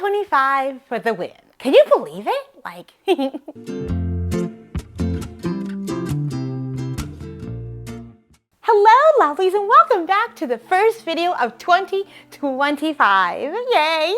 2025 for the win. Can you believe it? Like, hello lovelies and welcome back to the first video of 2025. Yay!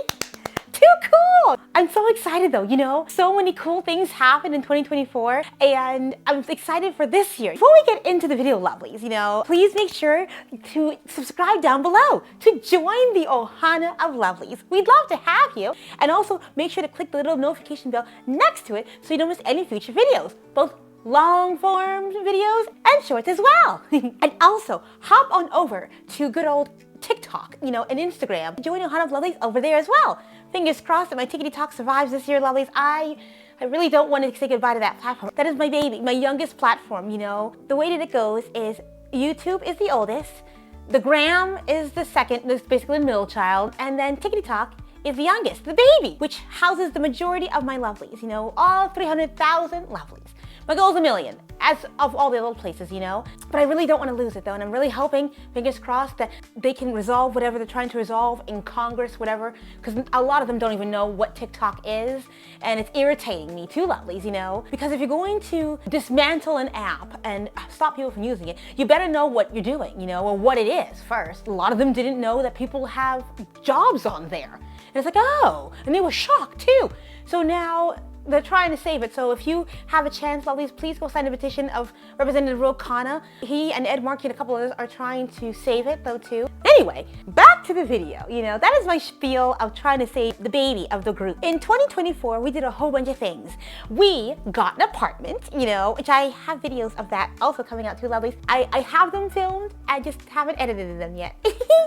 Too cool! I'm so excited though, you know, so many cool things happened in 2024 and I'm excited for this year. Before we get into the video lovelies, you know, please make sure to subscribe down below to join the Ohana of Lovelies. We'd love to have you, and also make sure to click the little notification bell next to it so you don't miss any future videos, both long form videos and shorts as well. And also hop on over to good old TikTok, you know, and Instagram. Join Ohana of Lovelies over there as well. Fingers crossed that my Tickety Talk survives this year, lovelies. I really don't want to say goodbye to that platform. That is my baby, my youngest platform, you know. The way that it goes is YouTube is the oldest, the Gram is the second, that's basically the middle child, and then Tickety Talk is the youngest, the baby, which houses the majority of my lovelies, you know, all 300,000 lovelies. My goal is 1 million, as of all the other places, you know. But I really don't want to lose it though, and I'm really hoping, fingers crossed, that they can resolve whatever they're trying to resolve in Congress, whatever, because a lot of them don't even know what TikTok is, and it's irritating me too, lovelies, you know. Because if you're going to dismantle an app and stop people from using it, you better know what you're doing, you know, or what it is first. A lot of them didn't know that people have jobs on there. And it's like, oh, and they were shocked too. So now they're trying to save it. So if you have a chance, lovelies, please go sign a petition of Representative Rokana. He and Ed Markey and a couple others are trying to save it though too. Anyway, back to the video. You know, that is my spiel of trying to save the baby of the group. In 2024, we did a whole bunch of things. We got an apartment, you know, which I have videos of that also coming out too, lovelies. I have them filmed, I just haven't edited them yet.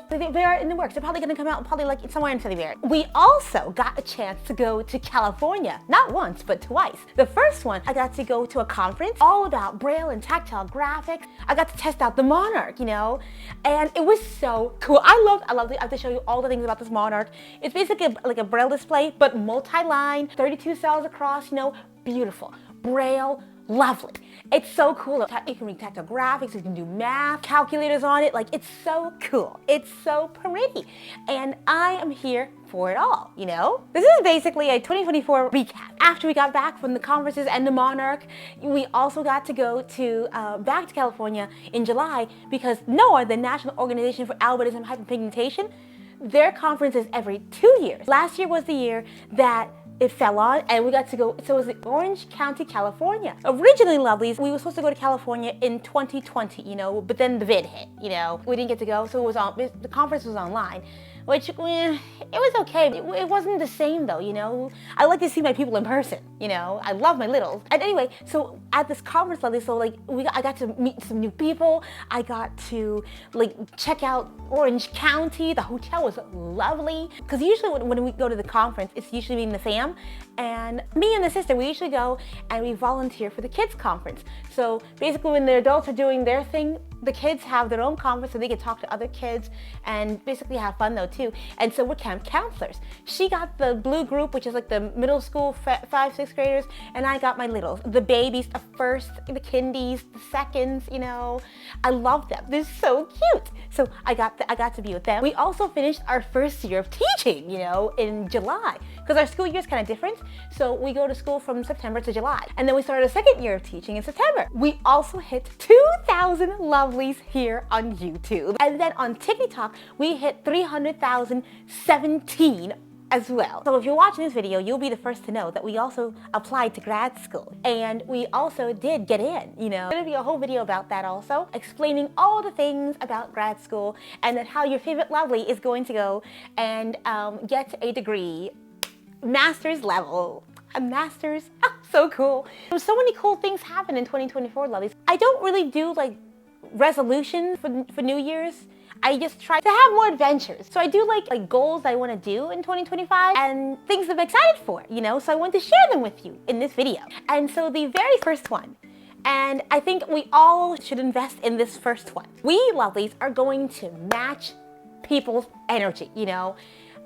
They are in the works. They're probably gonna come out probably like somewhere in February. We also got a chance to go to California, not once, but twice. The first one, I got to go to a conference all about Braille and tactile graphics. I got to test out the Monarch, you know, and it was so cool. I love it. I have to show you all the things about this Monarch. It's basically like a Braille display, but multi-line, 32 cells across, you know, beautiful. Braille, lovely. It's so cool. You can read tactile graphics, you can do math, calculators on it. Like, it's so cool. It's so pretty. And I am here for it all, you know? This is basically a 2024 recap. After we got back from the conferences and the Monarch, we also got to go to back to California in July because NOAA, the National Organization for Albinism and Hyperpigmentation, their conference is every 2 years. Last year was the year that it fell on, and we got to go, so it was in Orange County, California. Originally, lovelies, we were supposed to go to California in 2020, you know, but then the vid hit, you know. We didn't get to go, so the conference was online, which, it was okay. It wasn't the same though, you know. I like to see my people in person, you know. I love my littles. And anyway, so at this conference, lovely, so like, I got to meet some new people. I got to like check out Orange County. The hotel was lovely. Because usually when we go to the conference, it's usually me and the fam. And me and the sister, we usually go and we volunteer for the kids conference. So basically when the adults are doing their thing, the kids have their own conference so they can talk to other kids and basically have fun though too. And so we're camp counselors. She got the blue group, which is like the middle school 5th, 6th graders, and I got my littles, the babies, the first, the kindies, the seconds, you know. I love them. They're so cute. So I got to be with them. We also finished our first year of teaching, you know, in July, because our school year is kind of different. So we go to school from September to July. And then we started a second year of teaching in September. We also hit 2,000 lovelies here on YouTube. And then on TikTok, we hit 300,017 as well. So if you're watching this video, you'll be the first to know that we also applied to grad school. And we also did get in, you know. There's gonna be a whole video about that also, explaining all the things about grad school and then how your favorite lovely is going to go and get a degree, master's level. A master's, so cool. So many cool things happen in 2024, lovelies. I don't really do like resolutions for New Year's. I just try to have more adventures. So I do like goals I want to do in 2025 and things I'm excited for, you know, so I want to share them with you in this video. And so the very first one, and I think we all should invest in this first one. We lovelies are going to match people's energy, you know.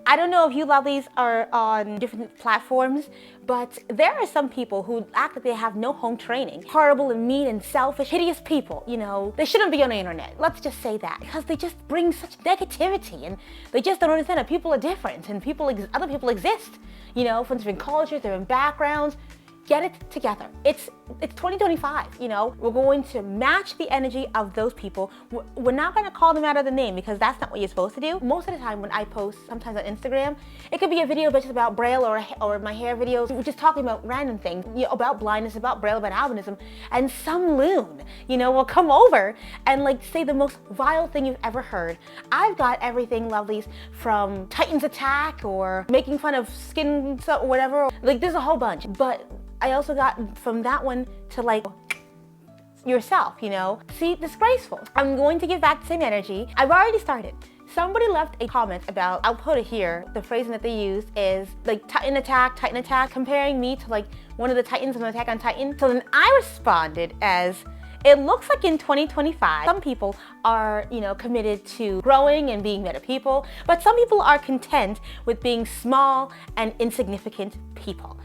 I don't know if you lovelies are on different platforms, but there are some people who act like they have no home training. Horrible and mean and selfish, hideous people, you know. They shouldn't be on the internet. Let's just say that. Because they just bring such negativity and they just don't understand that people are different and other people exist, you know, from different cultures, different backgrounds. Get it together. It's 2025, you know. We're going to match the energy of those people. We're not going to call them out of the name because that's not what you're supposed to do. Most of the time when I post, sometimes on Instagram, it could be a video just about Braille or my hair videos. We're just talking about random things, you know, about blindness, about Braille, about albinism, and some loon, you know, will come over and like say the most vile thing you've ever heard. I've got everything, lovelies, from Titan's attack or making fun of skin or whatever. Like there's a whole bunch, but I also got from that one to like yourself, you know. See, disgraceful. I'm going to give back the same energy. I've already started. Somebody left a comment about, I'll put it here, the phrasing that they used is like Titan attack, comparing me to like one of the Titans from Attack on Titan. So then I responded as, it looks like in 2025, some people are, you know, committed to growing and being better people, but some people are content with being small and insignificant people.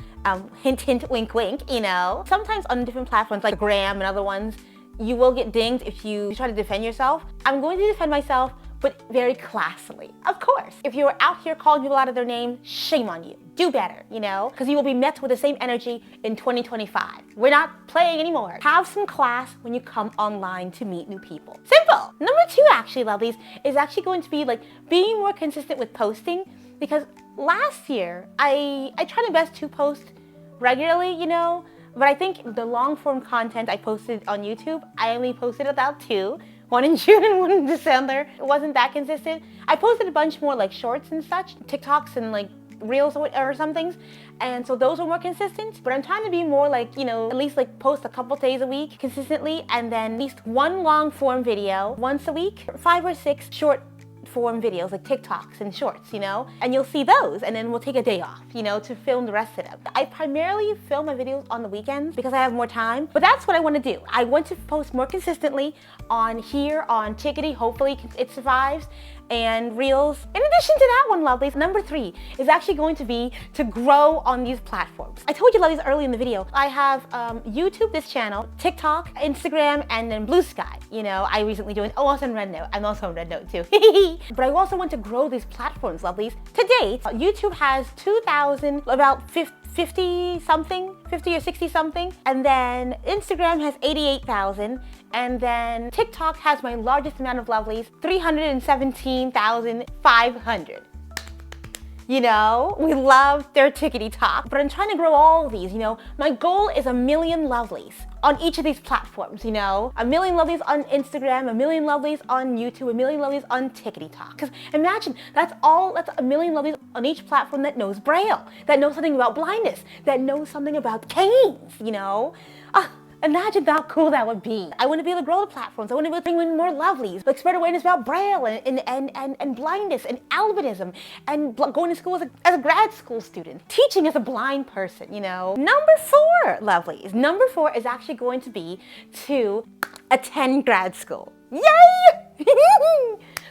Hint, hint, wink, wink, you know. Sometimes on different platforms like Gram and other ones, you will get dinged if you try to defend yourself. I'm going to defend myself, but very classily, of course. If you're out here calling people out of their name, shame on you. Do better, you know, because you will be met with the same energy in 2025. We're not playing anymore. Have some class when you come online to meet new people. Simple. Number 2, actually, lovelies, is actually going to be like being more consistent with posting, because last year, I tried my best to post regularly, you know, but I think the long form content I posted on YouTube, I only posted about 2. One in June and one in December. It wasn't that consistent. I posted a bunch more like shorts and such, TikToks and like reels or some things. And so those were more consistent, but I'm trying to be more like, you know, at least like post a couple days a week consistently, and then at least one long form video once a week, 5 or 6 short form videos like TikToks and shorts, you know, and you'll see those, and then we'll take a day off, you know, to film the rest of them. I primarily film my videos on the weekends because I have more time, but that's what I want to do. I want to post more consistently on here, on Chickadee, hopefully it survives, and Reels. In addition to that one, lovelies, number 3 is actually going to be to grow on these platforms. I told you, lovelies, early in the video, I have YouTube, this channel, TikTok, Instagram, and then Blue Sky. You know, I recently joined, also on Red Note. I'm also on Red Note too. But I also want to grow these platforms, lovelies. To date, YouTube has 2,000, about 50 or 60 something, and then Instagram has 88,000, and then TikTok has my largest amount of lovelies, 317,500. You know, we love their tickety talk, but I'm trying to grow all of these, you know. My goal is 1 million lovelies on each of these platforms, you know. 1 million lovelies on Instagram, 1 million lovelies on YouTube, 1 million lovelies on tickety talk. Because imagine, that's 1 million lovelies on each platform that knows Braille, that knows something about blindness, that knows something about canes, you know. Imagine how cool that would be. I want to be able to grow the platforms. I want to be able to bring in more lovelies, like spread awareness about Braille and blindness and albinism, and going to school as a grad school student, teaching as a blind person, you know. Number 4, lovelies. Number 4 is actually going to be to attend grad school. Yay!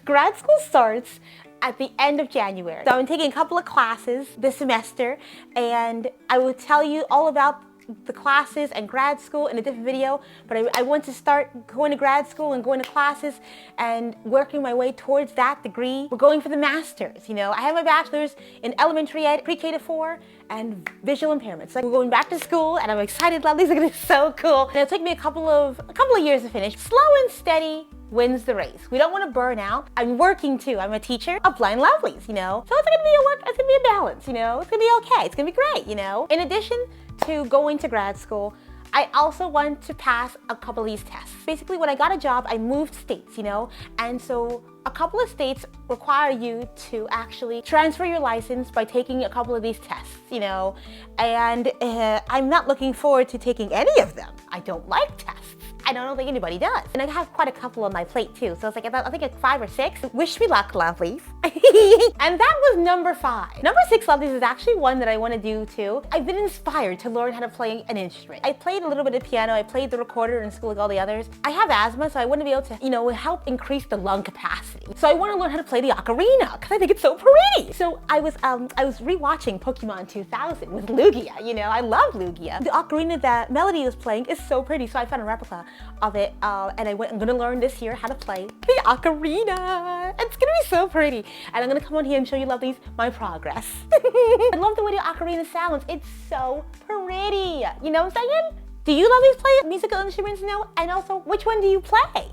Grad school starts at the end of January. So I'm taking a couple of classes this semester, and I will tell you all about the classes and grad school in a different video, but I want to start going to grad school and going to classes and working my way towards that degree. We're going for the master's, you know. I have my bachelor's in elementary ed, pre-K to 4, and visual impairments. So we're going back to school, and I'm excited. Lovelies are gonna be so cool. And it'll take me a couple of years to finish. Slow and steady wins the race. We don't want to burn out. I'm working too. I'm a teacher of blind lovelies, you know. So it's gonna be it's gonna be a balance, you know. It's gonna be okay. It's gonna be great, you know. In addition to going to grad school, I also want to pass a couple of these tests. Basically, when I got a job, I moved states, you know, and so a couple of states require you to actually transfer your license by taking a couple of these tests, you know, and I'm not looking forward to taking any of them. I don't like tests. I don't think anybody does. And I have quite a couple on my plate too, so it's like I think it's 5 or 6. Wish me luck, lovelies. And that was number 5. Number 6, lovelies, is actually one that I want to do too. I've been inspired to learn how to play an instrument. I played a little bit of piano. I played the recorder in school like all the others. I have asthma, so I want to be able to, help increase the lung capacity. So I want to learn how to play the ocarina because I think it's so pretty. So I was rewatching Pokemon 2000 with Lugia. I love Lugia. The ocarina that Melody was playing is so pretty, so I found a replica of it, and I'm going to learn this year how to play the ocarina. It's going to be so pretty. And I'm gonna come on here and show you, lovelies, my progress. I love the way the ocarina sounds. It's so pretty. You know what I'm saying? Do you, lovelies, play musical instruments now? And also, which one do you play?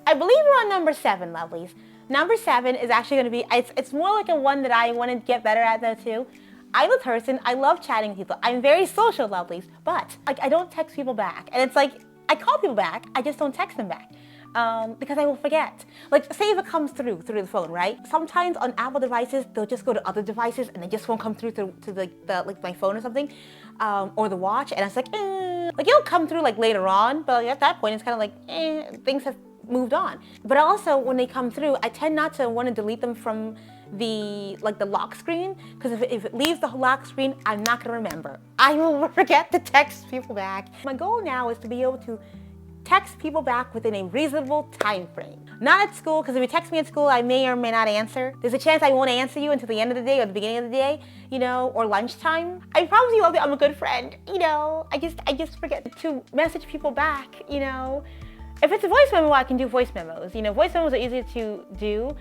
I believe we're on number 7, lovelies. Number 7 is actually gonna be, it's more like a one that I want to get better at though too. I'm a person, I love chatting with people. I'm very social, lovelies, but I don't text people back. And it's like, I call people back, I just don't text them back. Because I will forget. Like, say if it comes through the phone, right? Sometimes on Apple devices, they'll just go to other devices and they just won't come through to like my phone or something, or the watch. And it's like, like it'll come through like later on, but like, at that point, it's kind of like, things have moved on. But also when they come through, I tend not to want to delete them from the lock screen, because if it leaves the lock screen, I'm not gonna remember. I will forget to text people back. My goal now is to be able to text people back within a reasonable time frame. Not at school, because if you text me at school, I may or may not answer. There's a chance I won't answer you until the end of the day or the beginning of the day, or lunchtime. I promise you, I'm a good friend, I just forget to message people back, If it's a voice memo, I can do voice memos. Voice memos are easier to do.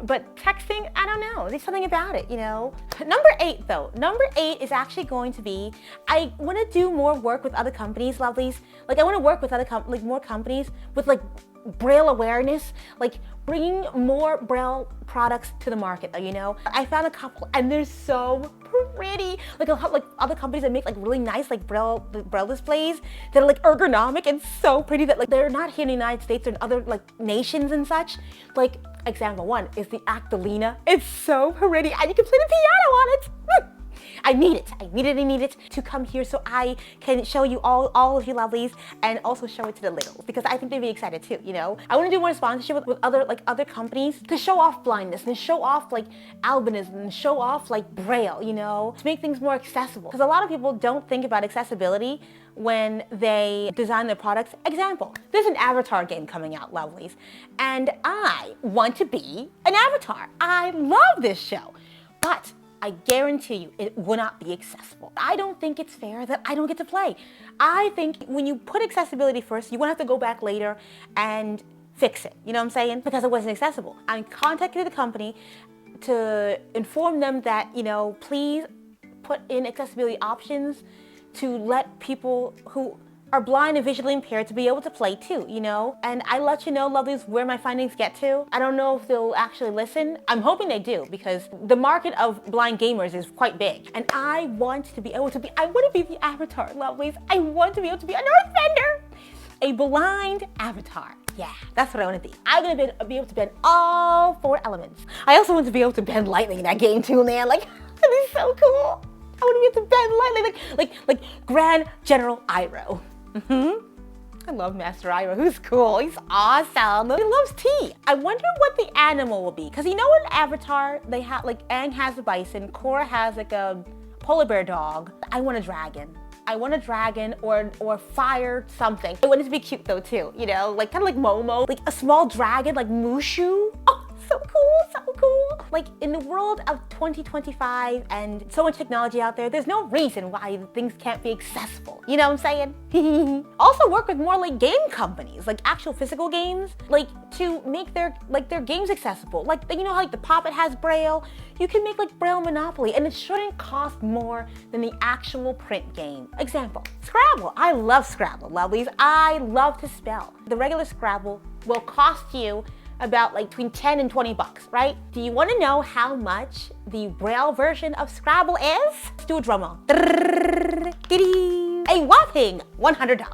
But texting, I don't know. There's something about it, Number 8, though. Number 8 is actually going to be, I want to do more work with other companies, lovelies. Like, I want to work with other more companies with, Braille awareness, bringing more Braille products to the market, I found a couple, and they're so pretty. Like other companies that make really nice Braille displays that are ergonomic and so pretty that they're not here in the United States or in other nations and such. Example 1 is the Actolina. It's so pretty, and you can play the piano on it. I need it to come here so I can show you all of you lovelies, and also show it to the littles, because I think they'd be excited too, I want to do more sponsorship with other companies to show off blindness and show off albinism and show off Braille, to make things more accessible. Because a lot of people don't think about accessibility when they design their products. Example, there's an Avatar game coming out, lovelies, and I want to be an avatar. I love this show, but I guarantee you it will not be accessible. I don't think it's fair that I don't get to play. I think when you put accessibility first, you won't have to go back later and fix it. You know what I'm saying? Because it wasn't accessible. I contacted the company to inform them that, please put in accessibility options to let people who are blind and visually impaired to be able to play too, And I let you know, lovelies, where my findings get to. I don't know if they'll actually listen. I'm hoping they do, because the market of blind gamers is quite big. And I want to be the avatar, lovelies. I want to be able to be an earthbender. A blind avatar. Yeah, that's what I want to be. I'm going to be able to bend all 4 elements. I also want to be able to bend lightning in that game too, man. That'd be so cool. I want to be able to bend lightning like Grand General Iroh. I love Master Iroh. Who's cool? He's awesome. He loves tea. I wonder what the animal will be, because in Avatar, they have Aang has a bison, Korra has a polar bear dog. I want a dragon. I want a dragon or fire something. I want it to be cute though too, kind of like Momo, a small dragon like Mushu. Oh, so cool, so cool. In the world of 2025 and so much technology out there, there's no reason why things can't be accessible. You know what I'm saying? Also work with more game companies, actual physical games, to make their games accessible. How the Poppet has Braille, you can make Braille Monopoly, and it shouldn't cost more than the actual print game. Example, Scrabble. I love Scrabble, lovelies. I love to spell. The regular Scrabble will cost you about between 10 and 20 bucks, right? Do you want to know how much the Braille version of Scrabble is? Let's do a drum roll. A whopping $100.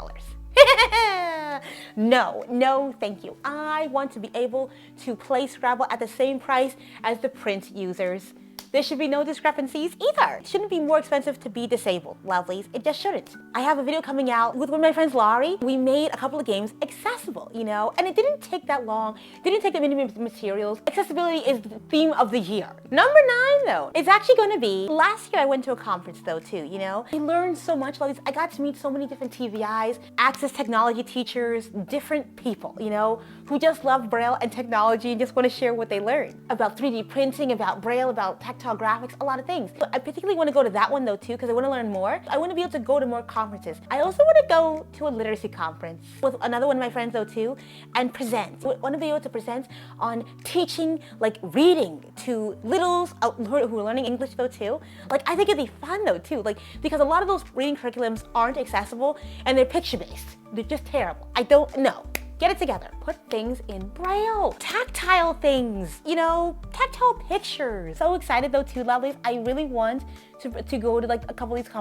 No, thank you. I want to be able to play Scrabble at the same price as the print users. There should be no discrepancies either. It shouldn't be more expensive to be disabled, lovelies. It just shouldn't. I have a video coming out with one of my friends, Laurie. We made a couple of games accessible, you know, and it didn't take that long. Didn't take that many materials. Accessibility is the theme of the year. Number 9, though, is actually going to be, last year I went to a conference though too, you know. I learned so much, lovelies. I got to meet so many different TVIs, access technology teachers, different people, you know, who just love Braille and technology and just want to share what they learned about 3D printing, about Braille, about tactile graphics, a lot of things. But I particularly want to go to that one though too, because I want to learn more. I want to be able to go to more conferences. I also want to go to a literacy conference with another one of my friends though too, and present. I want to be able to present on teaching, like reading to littles who are learning English though too. Like, I think it'd be fun though too, like, because a lot of those reading curriculums aren't accessible and they're picture-based. They're just terrible. I don't know. Get it together. Put things in Braille. Tactile things, you know, tactile pictures. So excited though too, lovelies. I really want to go to like a couple of these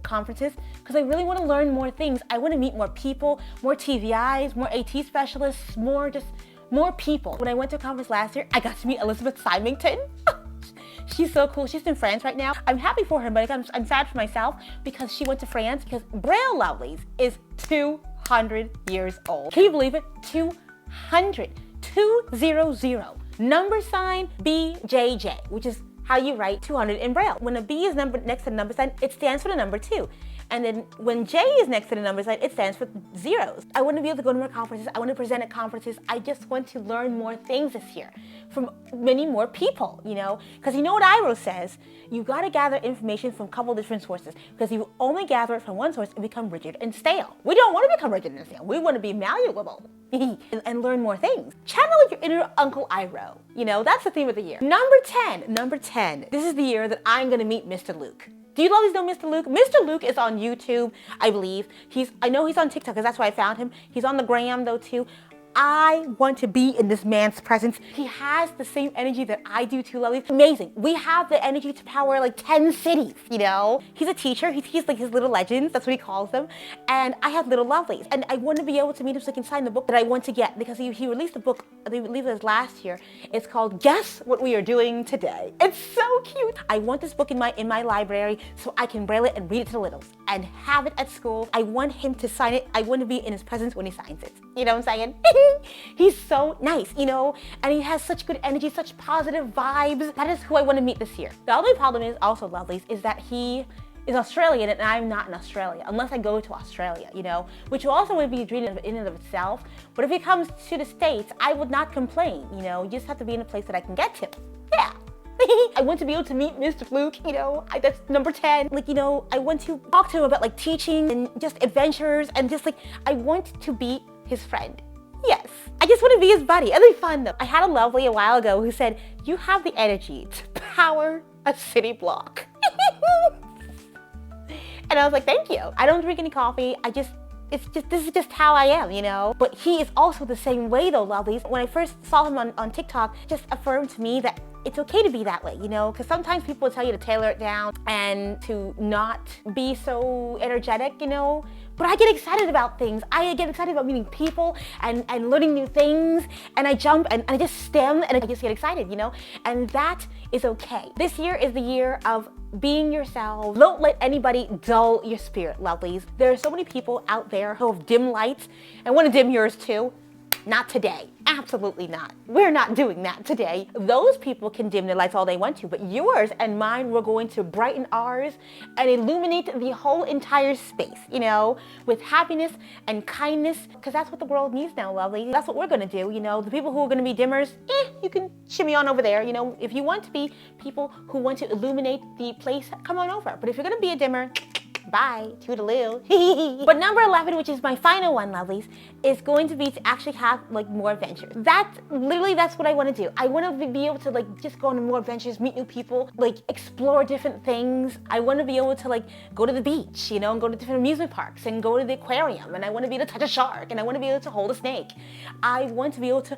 conferences because I really want to learn more things. I want to meet more people, more TVIs, more AT specialists, more people. When I went to a conference last year, I got to meet Elizabeth Symington. She's so cool. She's in France right now. I'm happy for her, but I'm sad for myself because she went to France, because Braille, lovelies, is 200 years old. Can you believe it? 200. 200. Number sign BJJ, which is how you write 200 in Braille. When a B is next to the number sign, it stands for the number 2. And then when J is next to the number sign, it stands for zeros. I want to be able to go to more conferences. I want to present at conferences. I just want to learn more things this year from many more people, you know? Because you know what Iro says? You got to gather information from a couple different sources, because if you only gather it from one source, it becomes rigid and stale. We don't want to become rigid and stale. We want to be malleable and learn more things. Channel your inner Uncle Iro. You know, that's the theme of the year. Number 10. This is the year that I'm going to meet Mr. Luke. Do you always know Mr. Luke? Mr. Luke is on YouTube, I believe. I know he's on TikTok because that's where I found him. He's on the gram though too. I want to be in this man's presence. He has the same energy that I do too, lovely. Amazing. We have the energy to power like 10 cities, you know? He's a teacher. He's like his little legends. That's what he calls them. And I have little lovelies. And I want to be able to meet him so I can sign the book that I want to get, because he released a book, I believe it was last year. It's called Guess What We Are Doing Today. It's so cute. I want this book in my library so I can Braille it and read it to the littles and have it at school. I want him to sign it. I want to be in his presence when he signs it. You know what I'm saying? He's so nice, you know, and he has such good energy, such positive vibes. That is who I want to meet this year. The only problem is also, lovelies, is that he is Australian and I'm not in Australia, unless I go to Australia, you know, which also would be a dream in and of itself. But if he comes to the States, I would not complain, you know. You just have to be in a place that I can get to. Yeah. I want to be able to meet Mr. Luke, you know, that's number 10. Like, you know, I want to talk to him about like teaching and just adventures, and just like, I want to be his friend. Yes, I just want to be his buddy. It'll be fun though. I had a lovely a while ago who said, you have the energy to power a city block. And I was like, thank you. I don't drink any coffee. This is just how I am, you know? But he is also the same way though, lovelies. When I first saw him on TikTok, just affirmed to me that it's okay to be that way, you know? Because sometimes people tell you to tailor it down and to not be so energetic, you know? But I get excited about things. I get excited about meeting people and learning new things. And I jump and I just stem and I just get excited, you know? And that is okay. This year is the year of being yourself. Don't let anybody dull your spirit, lovelies. There are so many people out there who have dim lights and want to dim yours too. Not today. Absolutely not. We're not doing that today. Those people can dim their lights all they want to, but yours and mine, we're going to brighten ours and illuminate the whole entire space, you know, with happiness and kindness, because that's what the world needs now, lovely. That's what we're going to do, you know. The people who are going to be dimmers, you can shimmy on over there, you know. If you want to be people who want to illuminate the place, come on over. But if you're going to be a dimmer, bye, toodaloo. But number 11, which is my final one, lovelies, is going to be to actually have like more adventures. That's what I want to do. I want to be able to like just go on more adventures, meet new people, like explore different things. I want to be able to like go to the beach, you know, and go to different amusement parks and go to the aquarium. And I want to be able to touch a shark, and I want to be able to hold a snake. I want to be able to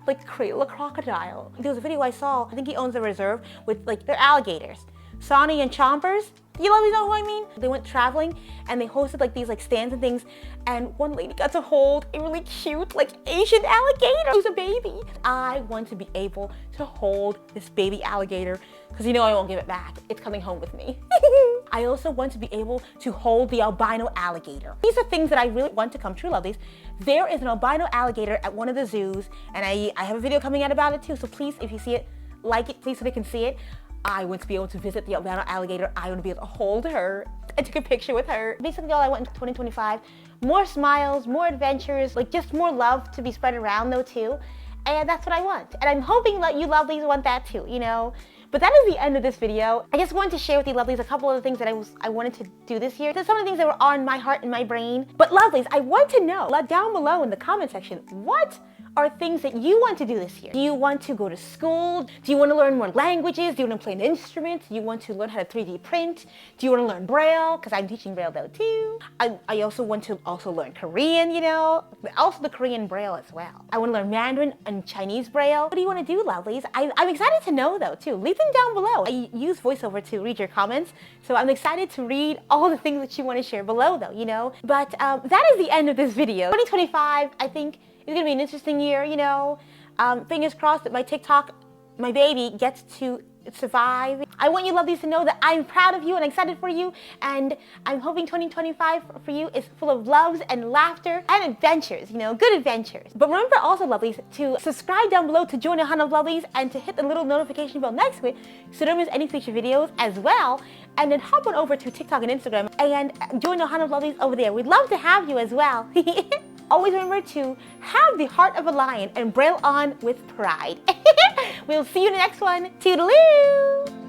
like cradle a crocodile. There was a video I saw, I think he owns a reserve with like, they're alligators. Sonny and Chompers, You lovelies know who I mean? They went traveling and they hosted like these like stands and things, and one lady got to hold a really cute like Asian alligator who's a baby. I want to be able to hold this baby alligator because you know I won't give it back. It's coming home with me. I also want to be able to hold the albino alligator. These are things that I really want to come true, lovelies. There is an albino alligator at one of the zoos, and I have a video coming out about it too, so please, if you see it, like it, please, so they can see it. I want to be able to visit the albino alligator. I want to be able to hold her. I took a picture with her. Basically all I want in 2025, more smiles, more adventures, like just more love to be spread around though too. And that's what I want. And I'm hoping that you lovelies want that too, you know? But that is the end of this video. I just wanted to share with you lovelies a couple of the things that I wanted to do this year. There's some of the things that were on my heart and my brain. But lovelies, I want to know, down below in the comment section, what are things that you want to do this year? Do you want to go to school? Do you want to learn more languages? Do you want to play an instrument? Do you want to learn how to 3D print? Do you want to learn Braille? Because I'm teaching Braille though too. I also want to learn Korean, you know, also the Korean Braille as well. I want to learn Mandarin and Chinese Braille. What do you want to do, lovelies? I'm excited to know though too. Leave them down below. I use VoiceOver to read your comments, so I'm excited to read all the things that you want to share below though, you know. But that is the end of this video. 2025, I think, it's gonna be an interesting year, you know. Fingers crossed that my TikTok, my baby, gets to survive. I want you lovelies to know that I'm proud of you and excited for you, and I'm hoping 2025 for you is full of loves and laughter and adventures, you know, good adventures. But remember also, lovelies, to subscribe down below to join Ohana of Lovelies and to hit the little notification bell next to it so you don't miss any future videos as well. And then hop on over to TikTok and Instagram and join Ohana of Lovelies over there. We'd love to have you as well. Always remember to have the heart of a lion and Braille on with pride. We'll see you in the next one. Toodaloo!